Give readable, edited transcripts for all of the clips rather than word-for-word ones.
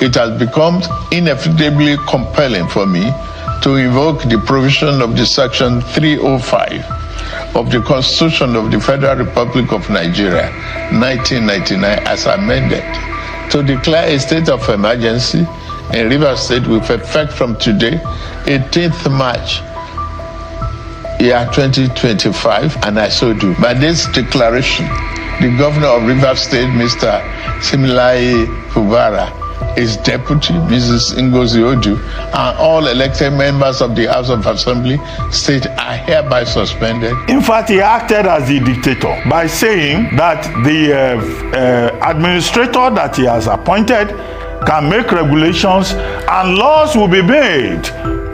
it has become inevitably compelling for me to invoke the provision of the Section 305 of the Constitution of the Federal Republic of Nigeria, 1999, as amended, to declare a state of emergency in Rivers State with effect from today, 18th March, year 2025, and I so do. By this declaration, the governor of Rivers State, Mr. Similaye Fubara, his deputy, Mrs. Ngozi Odu, and all elected members of the House of Assembly state are hereby suspended. In fact, he acted as the dictator by saying that the administrator that he has appointed can make regulations and laws will be made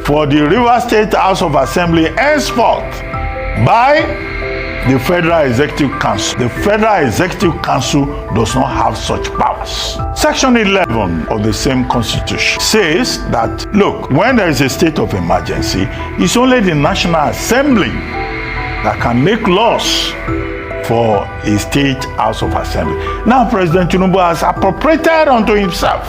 for the Rivers State House of Assembly henceforth by the Federal Executive Council. The Federal Executive Council does not have such powers. Section 11 of the same Constitution says that, look, when there is a state of emergency, it's only the National Assembly that can make laws for a state House of Assembly. Now, President Tinubu has appropriated unto himself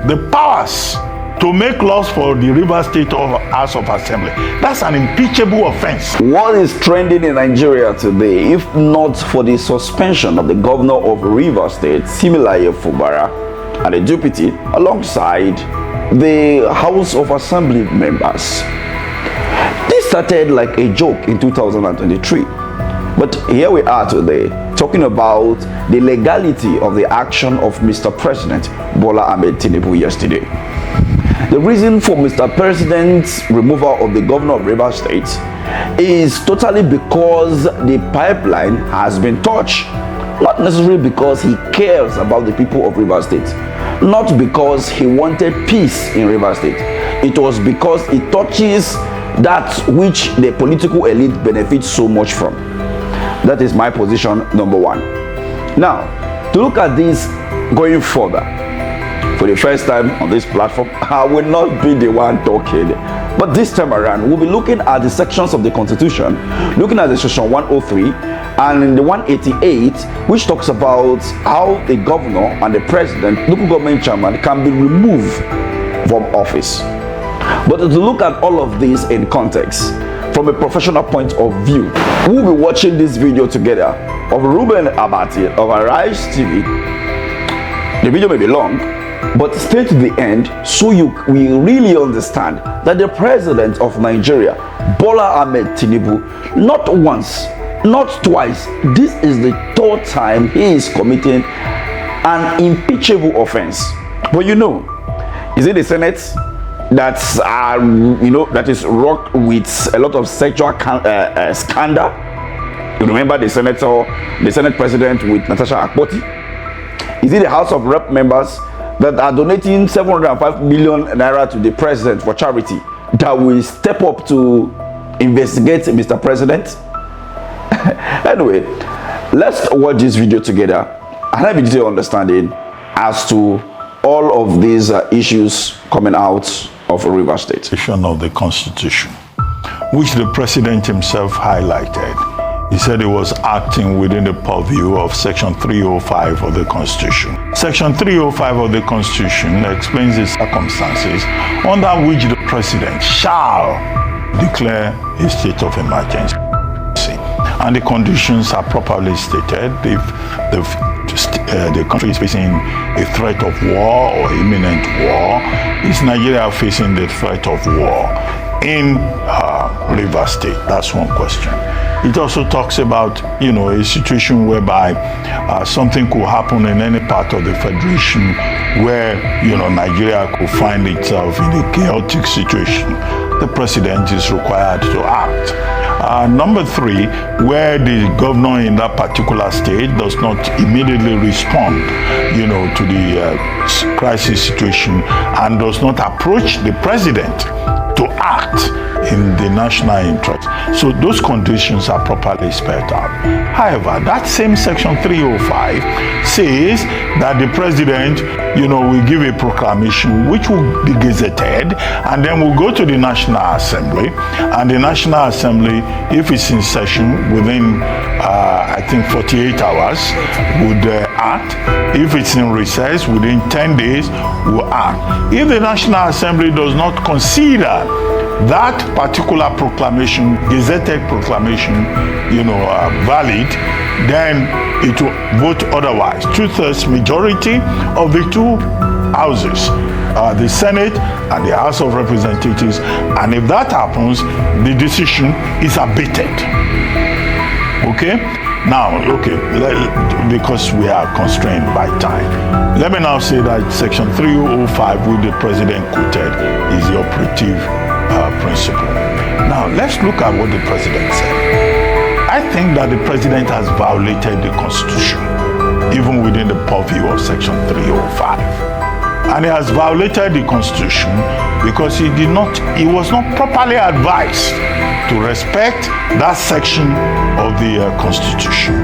the powers to make laws for the River State House of Assembly. That's an impeachable offense. What is trending in Nigeria today, if not for the suspension of the governor of River State, Similaye Fubara, and the deputy, alongside the House of Assembly members? This started like a joke in 2023. But here we are today, talking about the legality of the action of Mr. President Bola Ahmed Tinubu yesterday. The reason for Mr. President's removal of the governor of Rivers State is totally because the pipeline has been touched. Not necessarily because he cares about the people of Rivers State. Not because he wanted peace in Rivers State. It was because it touches that which the political elite benefits so much from. That is my position, number one. Now, to look at this going further, for the first time on this platform, I will not be the one talking. But this time around, we'll be looking at the sections of the Constitution, looking at the section 103 and the 188, which talks about how the governor and the president, local government chairman, can be removed from office. But to look at all of this in context, from a professional point of view, we'll be watching this video together of Reuben Abati of Arise TV. The video may be long, but stay to the end so you will really understand that the president of Nigeria, Bola Ahmed Tinubu, not once, not twice, this is the third time he is committing an impeachable offense. But you know, is it the Senate that's that is rocked with a lot of sexual scandal? You remember the Senate president with Natasha Abati? Is it the House of Rep members that are donating 705 million naira to the president for charity that will step up to investigate Mr. President? Anyway, let's watch this video together and have a detailed understanding as to all of these issues coming out of Rivers State. Of the Constitution, which the president himself highlighted. He said he was acting within the purview of Section 305 of the Constitution. Section 305 of the Constitution explains the circumstances under which the president shall declare a state of emergency. And the conditions are properly stated. If the country is facing a threat of war or imminent war, is Nigeria facing the threat of war in Rivers State? That's one question. It also talks about, a situation whereby something could happen in any part of the federation where, Nigeria could find itself in a chaotic situation. The president is required to act. Number three, where the governor in that particular state does not immediately respond, to the crisis situation and does not approach the president to act in the national interest. So those conditions are properly spelled out. However, that same section 305 says that the president, will give a proclamation which will be gazetted and then will go to the National Assembly, and the National Assembly, if it's in session within, 48 hours, would act. If it's in recess, within 10 days, will act. If the National Assembly does not consider that particular proclamation, gazetted proclamation, valid, then it will vote otherwise. 2/3 majority of the two houses, the Senate and the House of Representatives, and if that happens, the decision is abated. Okay? Now, because we are constrained by time, let me now say that Section 3005, which the President quoted, is the operative principle. Now, let's look at what the President said. I think that the President has violated the Constitution, even within the purview of Section 305. And he has violated the Constitution because he was not properly advised to respect that section of the Constitution.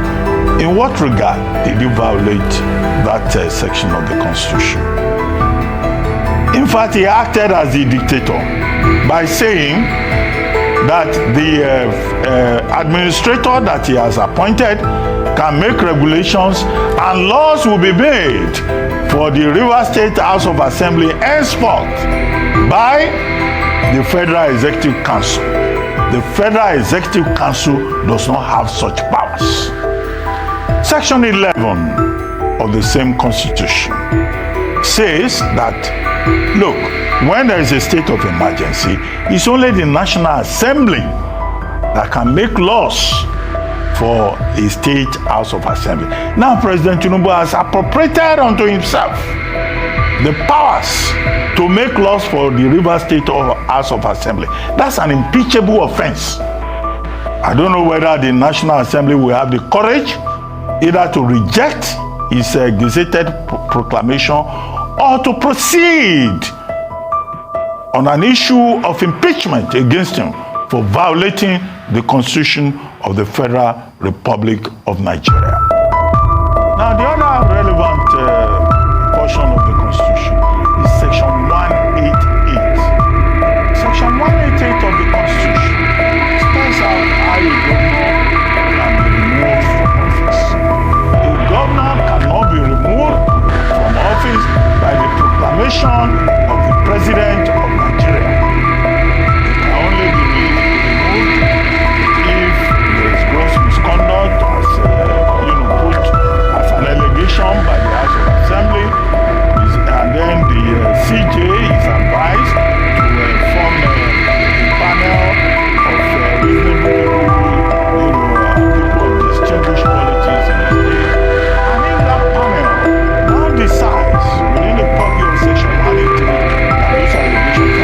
In what regard did he violate that section of the Constitution? In fact, he acted as the dictator by saying that the administrator that he has appointed can make regulations and laws will be made for the Rivers State House of Assembly henceforth by the Federal Executive Council. The Federal Executive Council does not have such powers. Section 11 of the same Constitution says that, look, when there is a state of emergency, it's only the National Assembly that can make laws for a state House of Assembly. Now, President Tinubu has appropriated unto himself the powers to make laws for the River State House of Assembly. That's an impeachable offense. I don't know whether the National Assembly will have the courage either to reject his gazetted proclamation or to proceed on an issue of impeachment against him for violating the Constitution of the Federal Republic of Nigeria. Now, the other relevant portion of the Constitution is Section 188. Section 188 of the Constitution spells out how a governor can be removed from office. A governor cannot be removed from office by the proclamation of the President of Nigeria. It can only be removed if there is gross misconduct as put as an allegation by the House of Assembly, and then the CJ is advised to form a panel of reasonable people of distinguished qualities in the state. And in that panel, now decides within the purview of Section 183 that those allegations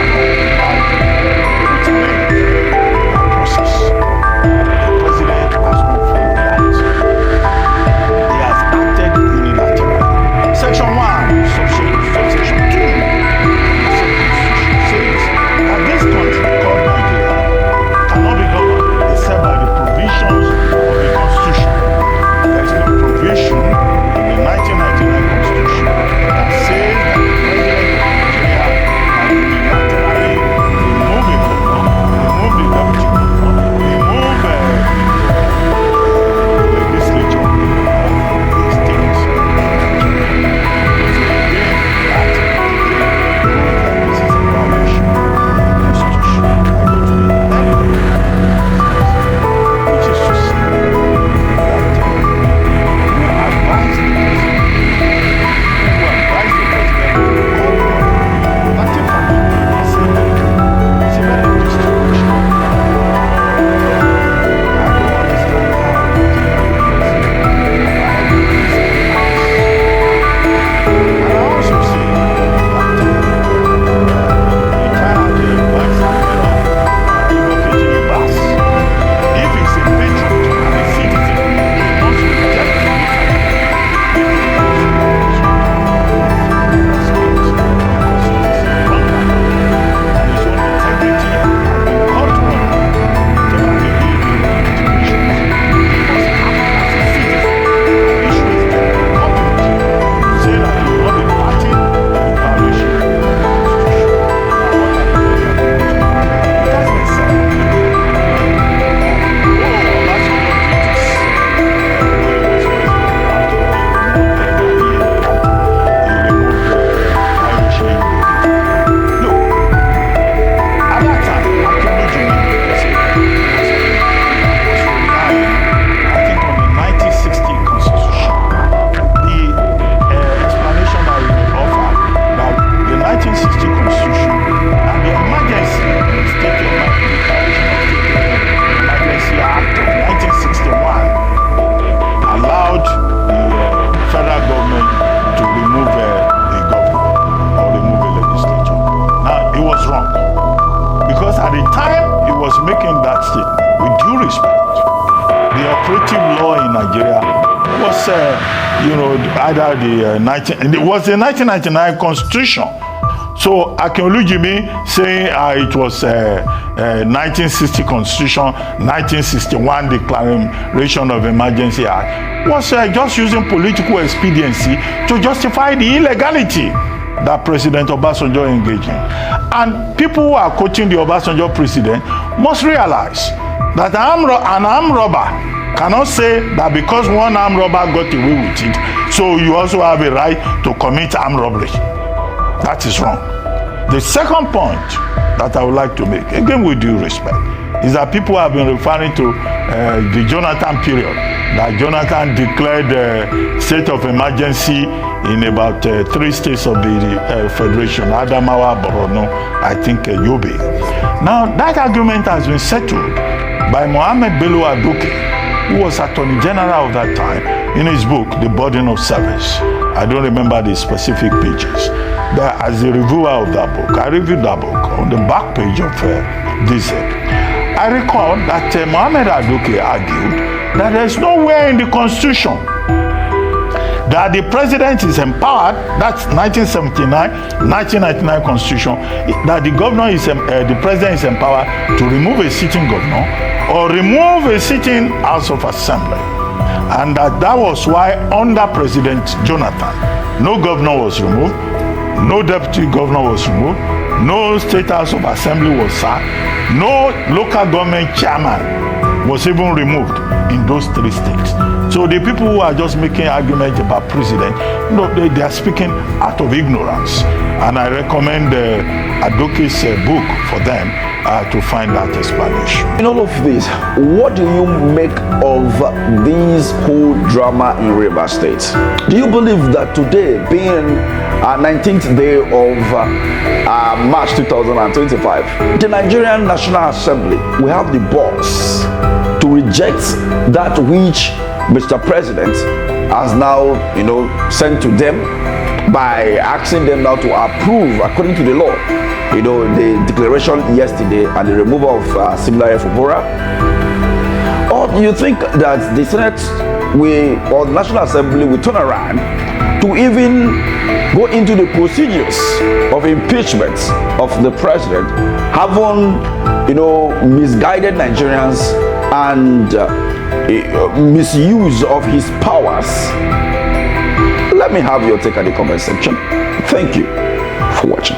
Because at the time he was making that statement, with due respect, the operative law in Nigeria was, either it was the 1999 Constitution. So Akinolujimi saying it was 1960 Constitution, 1961 Declaration of Emergency Act was just using political expediency to justify the illegality that President Obasanjo engaged in. And people who are quoting the Obasanjo president must realize that an armed robber cannot say that because one armed robber got away with it, so you also have a right to commit armed robbery. That is wrong. The second point that I would like to make, again with due respect, is that people have been referring to the Jonathan period, that Jonathan declared state of emergency in about 3 states of the Federation, Adamawa, Borno, I think Yobe. Now, that argument has been settled by Mohammed Bello Adoke, who was Attorney General of that time, in his book, The Burden of Service. I don't remember the specific pages. But as a reviewer of that book, I reviewed that book on the back page of this. I recall that Mohammed Adoke argued that there is nowhere in the Constitution that the president is empowered, that's 1999 Constitution, that the president is empowered to remove a sitting governor or remove a sitting House of Assembly. And that was why under President Jonathan, no governor was removed, no deputy governor was removed, no state House of Assembly was sacked, no local government chairman was even removed in those 3 states. So the people who are just making arguments about president, they are speaking out of ignorance. And I recommend Adoke's book for them to find that explanation. In all of this, what do you make of this whole drama in Rivers State? Do you believe that today, being 19th day of March 2025, the Nigerian National Assembly will have the balls to reject that which Mr. President has now, sent to them by asking them now to approve according to the law, the declaration yesterday and the removal of fubara? Or do you think that the Senate or the National Assembly will turn around to even go into the procedures of impeachment of the president, having, misguided Nigerians and misuse of his powers? Let me have your take at the comment section. Thank you for watching.